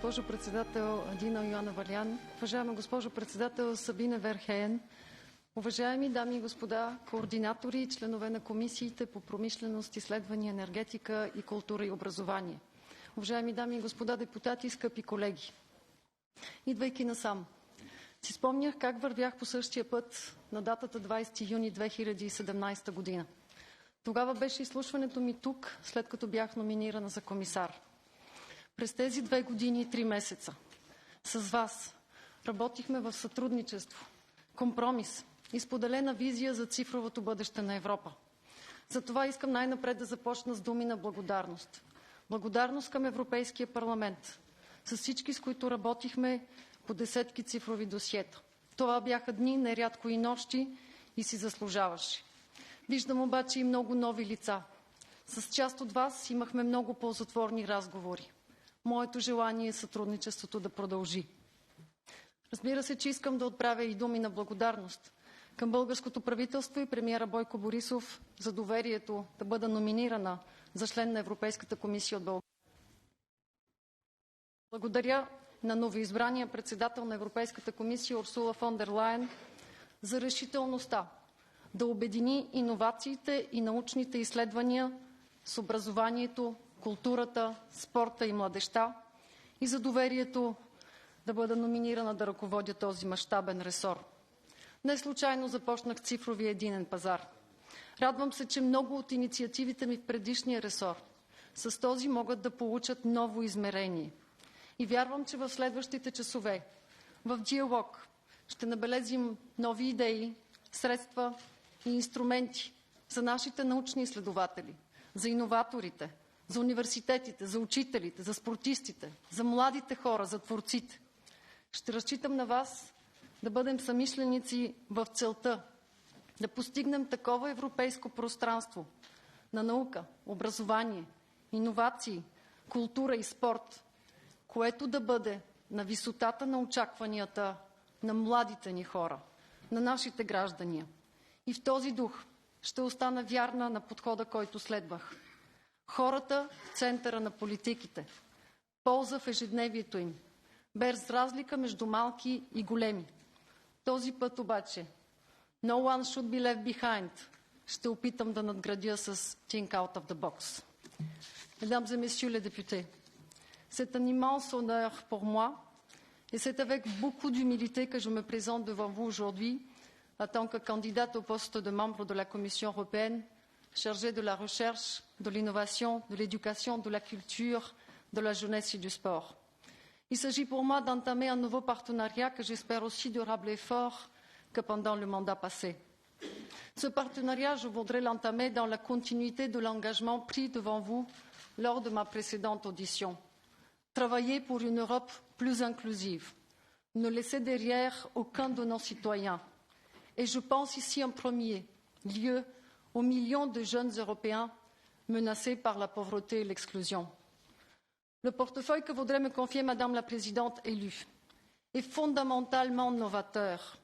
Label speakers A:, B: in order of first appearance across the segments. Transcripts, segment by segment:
A: госпожо председател Дина Йоанна Валян, уважаема госпожо председател Сабина Верхейен, уважаеми дами и господа координатори и членове на комисиите по промишленост, изследвания, енергетика и култура и образование, уважаеми дами и господа депутати, скъпи колеги. Идвайки насам, си спомнях как вървях по същия път на датата 20 юни 2017 година. Тогава беше изслушването ми тук, след като бях номинирана за комисар. През тези 2 години и 3 месеца с вас работихме в сътрудничество, компромис и споделена визия за цифровото бъдеще на Европа. Затова искам най-напред да започна с думи на благодарност. Благодарност към Европейския парламент, с всички, с които работихме по десетки цифрови досиета. Това бяха дни, нерядко и нощи, и си заслужаваше. Виждам обаче и много нови лица. С част от вас имахме много ползотворни разговори. Моето желание е сътрудничеството да продължи. Разбира се, че искам да отправя и думи на благодарност към българското правителство и премиера Бойко Борисов за доверието да бъда номинирана за член на Европейската комисия от България. Благодаря на новоизбрания председател на Европейската комисия Урсула фон дер Лайен за решителността да обедини иновациите и научните изследвания с образованието, културата, спорта и младежта и за доверието да бъда номинирана да ръководя този мащабен ресор. Не случайно започнах цифровия единен пазар. Радвам се, че много от инициативите ми в предишния ресор с този могат да получат ново измерение. И вярвам, че в следващите часове в диалог ще набелезим нови идеи, средства и инструменти за нашите научни изследователи, за иноваторите, за университетите, за учителите, за спортистите, за младите хора, за творците. Ще разчитам на вас да бъдем съмишленици в целта да постигнем такова европейско пространство на наука, образование, иновации, култура и спорт, което да бъде на висотата на очакванията на младите ни хора, на нашите граждани. И в този дух ще остана вярна на подхода, който следвах. Хората в центъра на политиките, полза в ежедневието им, без разлика между малки и големи. Този път обаче no one should be left behind. Ще опитам да надградя с think out of the box. Mesdames et messieurs les députés, c'est un immense honneur pour moi et c'est avec beaucoup d'humilité que je me présente devant vous aujourd'hui en tant que candidate au poste de membre de la Commission européenne chargée de la recherche, de l'innovation, de l'éducation, de la culture, de la jeunesse et du sport. Il s'agit pour moi d'entamer un nouveau partenariat que j'espère aussi durable et fort que pendant le mandat passé. Ce partenariat, je voudrais l'entamer dans la continuité de l'engagement pris devant vous lors de ma précédente audition. Travailler pour une Europe plus inclusive, ne laisser derrière aucun de nos citoyens. Et je pense ici en premier lieu aux millions de jeunes Européens menacés par la pauvreté et l'exclusion. Le portefeuille que voudrait me confier Madame la Présidente élue est fondamentalement novateur.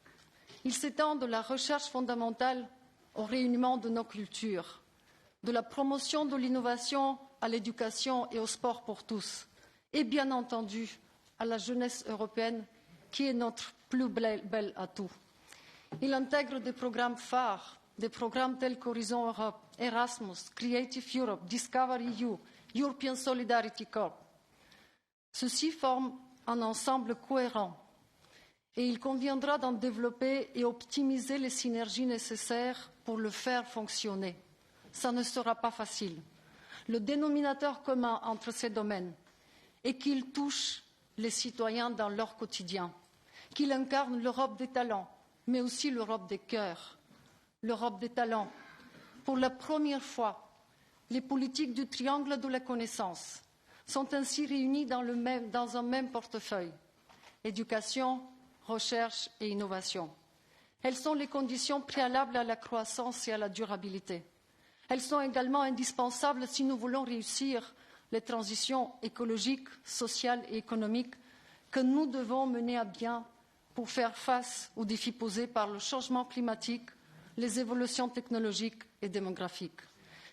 A: Il s'étend de la recherche fondamentale au rayonnement de nos cultures, de la promotion de l'innovation à l'éducation et au sport pour tous, et bien entendu à la jeunesse européenne qui est notre plus bel atout. Il intègre des programmes phares, des programmes tels qu'Horizon Europe, Erasmus, Creative Europe, Discover EU, European Solidarity Corps. Ceux-ci forment un ensemble cohérent et il conviendra d'en développer et optimiser les synergies nécessaires pour le faire fonctionner. Ça ne sera pas facile. Le dénominateur commun entre ces domaines est qu'il touche les citoyens dans leur quotidien, qu'il incarne l'Europe des talents, mais aussi l'Europe des cœurs. L'Europe des talents. Pour la première fois, les politiques du triangle de la connaissance sont ainsi réunies dans un même portefeuille. Éducation, recherche et innovation. Elles sont les conditions préalables à la croissance et à la durabilité. Elles sont également indispensables si nous voulons réussir les transitions écologiques, sociales et économiques que nous devons mener à bien pour faire face aux défis posés par le changement climatique, les évolutions technologiques et démographiques.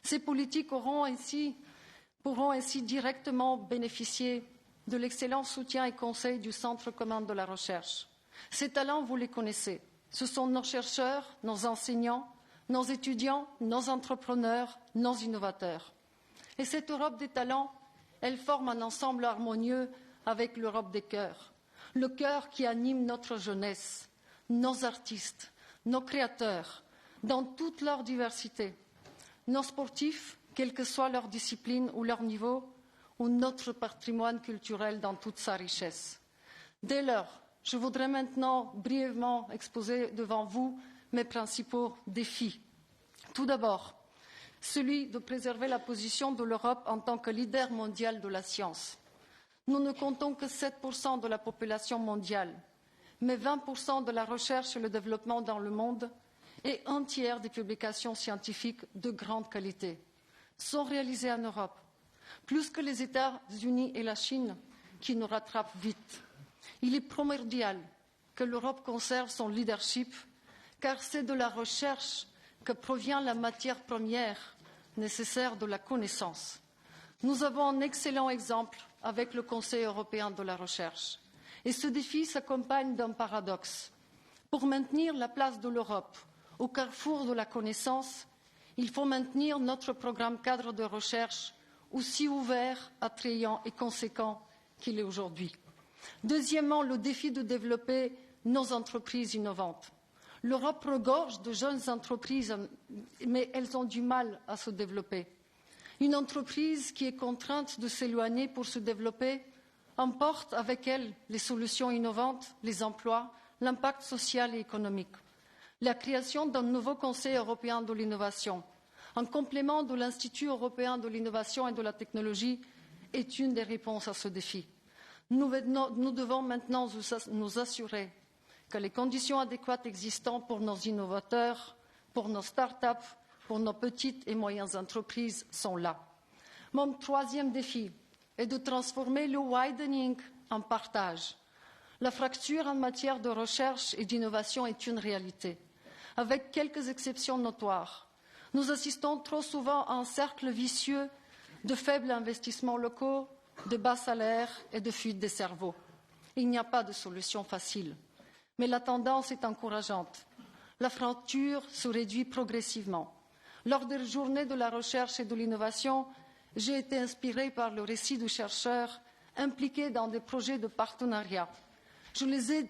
A: Ces politiques pourront ainsi directement bénéficier de l'excellent soutien et conseil du Centre commun de la recherche. Ces talents, vous les connaissez. Ce sont nos chercheurs, nos enseignants, nos étudiants, nos entrepreneurs, nos innovateurs. Et cette Europe des talents, elle forme un ensemble harmonieux avec l'Europe des cœurs. Le cœur qui anime notre jeunesse, nos artistes, nos créateurs, dans toute leur diversité. Nos sportifs, quelle que soit leur discipline ou leur niveau, ou notre patrimoine culturel dans toute sa richesse. Dès lors, je voudrais maintenant brièvement exposer devant vous mes principaux défis. Tout d'abord, celui de préserver la position de l'Europe en tant que leader mondial de la science. Nous ne comptons que 7% de la population mondiale, mais 20% de la recherche et le développement dans le monde et un tiers des publications scientifiques de grande qualité sont réalisées en Europe, plus que les États-Unis et la Chine, qui nous rattrapent vite. Il est primordial que l'Europe conserve son leadership, car c'est de la recherche que provient la matière première nécessaire de la connaissance. Nous avons un excellent exemple avec le Conseil européen de la recherche. Et ce défi s'accompagne d'un paradoxe. Pour maintenir la place de l'Europe au carrefour de la connaissance, il faut maintenir notre programme cadre de recherche aussi ouvert, attrayant et conséquent qu'il est aujourd'hui. Deuxièmement, le défi de développer nos entreprises innovantes. L'Europe regorge de jeunes entreprises, mais elles ont du mal à se développer. Une entreprise qui est contrainte de s'éloigner pour se développer emporte avec elle les solutions innovantes, les emplois, l'impact social et économique. La création d'un nouveau Conseil européen de l'innovation, en complément de l'Institut européen de l'innovation et de la technologie, est une des réponses à ce défi. Nous devons maintenant nous assurer que les conditions adéquates existantes pour nos innovateurs, pour nos start-up, pour nos petites et moyennes entreprises sont là. Mon troisième défi est de transformer le widening en partage. La fracture en matière de recherche et d'innovation est une réalité, avec quelques exceptions notoires. Nous assistons trop souvent à un cercle vicieux de faibles investissements locaux, de bas salaires et de fuite des cerveaux. Il n'y a pas de solution facile, mais la tendance est encourageante. La fracture se réduit progressivement. Lors des journées de la recherche et de l'innovation, j'ai été inspirée par le récit de chercheurs impliqués dans des projets de partenariat. Je les ai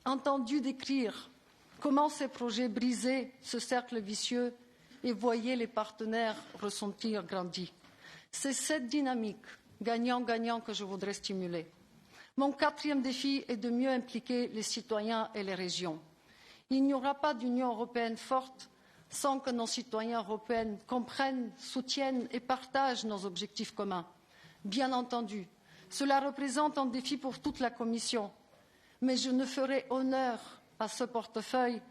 A: entendus décrire comment ces projets brisaient ce cercle vicieux et voyaient les partenaires ressentir grandir. C'est cette dynamique gagnant-gagnant que je voudrais stimuler. Mon quatrième défi est de mieux impliquer les citoyens et les régions. Il n'y aura pas d'Union européenne forte sans que nos citoyens européens comprennent, soutiennent et partagent nos objectifs communs. Bien entendu, cela représente un défi pour toute la Commission, mais je ne ferai honneur à ce portefeuille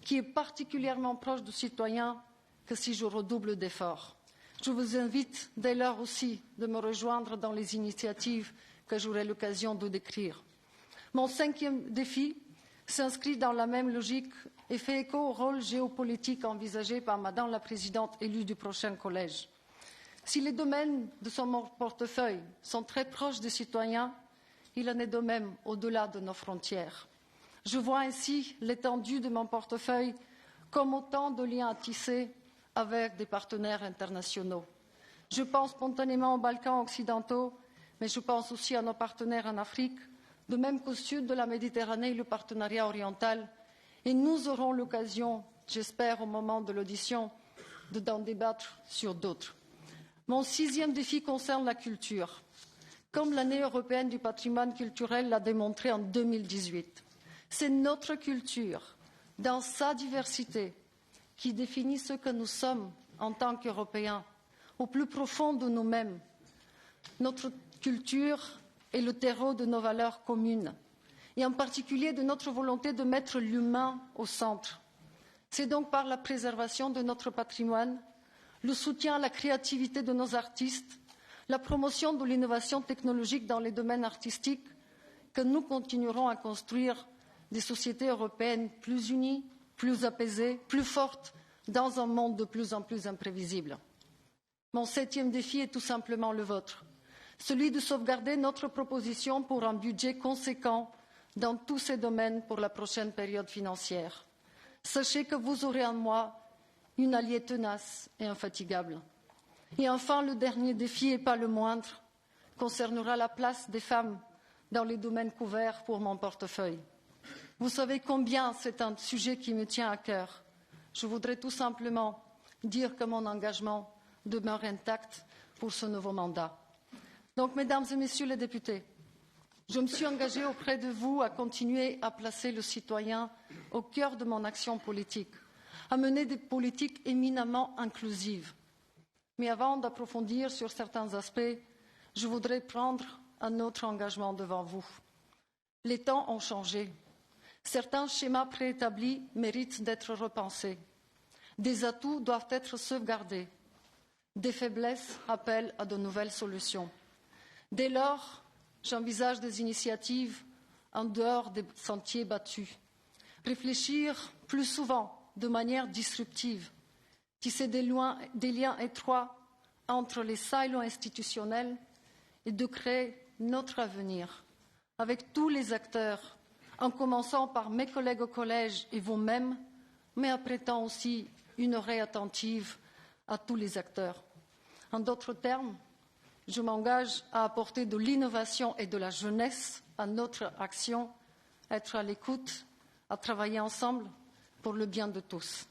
A: qui est particulièrement proche des citoyens que si je redouble d'efforts. Je vous invite dès lors aussi de me rejoindre dans les initiatives que j'aurai l'occasion de décrire. Mon cinquième défi s'inscrit dans la même logique et fait écho au rôle géopolitique envisagé par Madame la Présidente élue du prochain Collège. Si les domaines de son portefeuille sont très proches des citoyens, il en est de même au-delà de nos frontières. Je vois ainsi l'étendue de mon portefeuille comme autant de liens à tisser avec des partenaires internationaux. Je pense spontanément aux Balkans occidentaux, mais je pense aussi à nos partenaires en Afrique, de même qu'au sud de la Méditerranée et le partenariat oriental. Et nous aurons l'occasion, j'espère, au moment de l'audition, d'en débattre sur d'autres. Mon sixième défi concerne la culture. Comme l'année européenne du patrimoine culturel l'a démontré en 2018, c'est notre culture, dans sa diversité, qui définit ce que nous sommes en tant qu'Européens, au plus profond de nous-mêmes. Notre culture est le terreau de nos valeurs communes, et en particulier de notre volonté de mettre l'humain au centre. C'est donc par la préservation de notre patrimoine, le soutien à la créativité de nos artistes, la promotion de l'innovation technologique dans les domaines artistiques que nous continuerons à construire des sociétés européennes plus unies, plus apaisées, plus fortes, dans un monde de plus en plus imprévisible. Mon septième défi est tout simplement le vôtre. celui de sauvegarder notre proposition pour un budget conséquent dans tous ces domaines pour la prochaine période financière. Sachez que vous aurez en moi une alliée tenace et infatigable. Et enfin, le dernier défi, et pas le moindre, concernera la place des femmes dans les domaines couverts pour mon portefeuille. Vous savez combien c'est un sujet qui me tient à cœur. Je voudrais tout simplement dire que mon engagement demeure intact pour ce nouveau mandat. Donc, mesdames et messieurs les députés, je me suis engagée auprès de vous à continuer à placer le citoyen au cœur de mon action politique, à mener des politiques éminemment inclusives. Mais avant d'approfondir sur certains aspects, je voudrais prendre un autre engagement devant vous. Les temps ont changé. Certains schémas préétablis méritent d'être repensés. Des atouts doivent être sauvegardés. Des faiblesses appellent à de nouvelles solutions. Dès lors, j'envisage des initiatives en dehors des sentiers battus. Réfléchir plus souvent de manière disruptive, tisser des liens étroits entre les silos institutionnels et de créer notre avenir avec tous les acteurs, en commençant par mes collègues au collège et vous-même, mais en prêtant aussi une oreille attentive à tous les acteurs. En d'autres termes, je m'engage à apporter de l'innovation et de la jeunesse à notre action, à être à l'écoute, à travailler ensemble pour le bien de tous.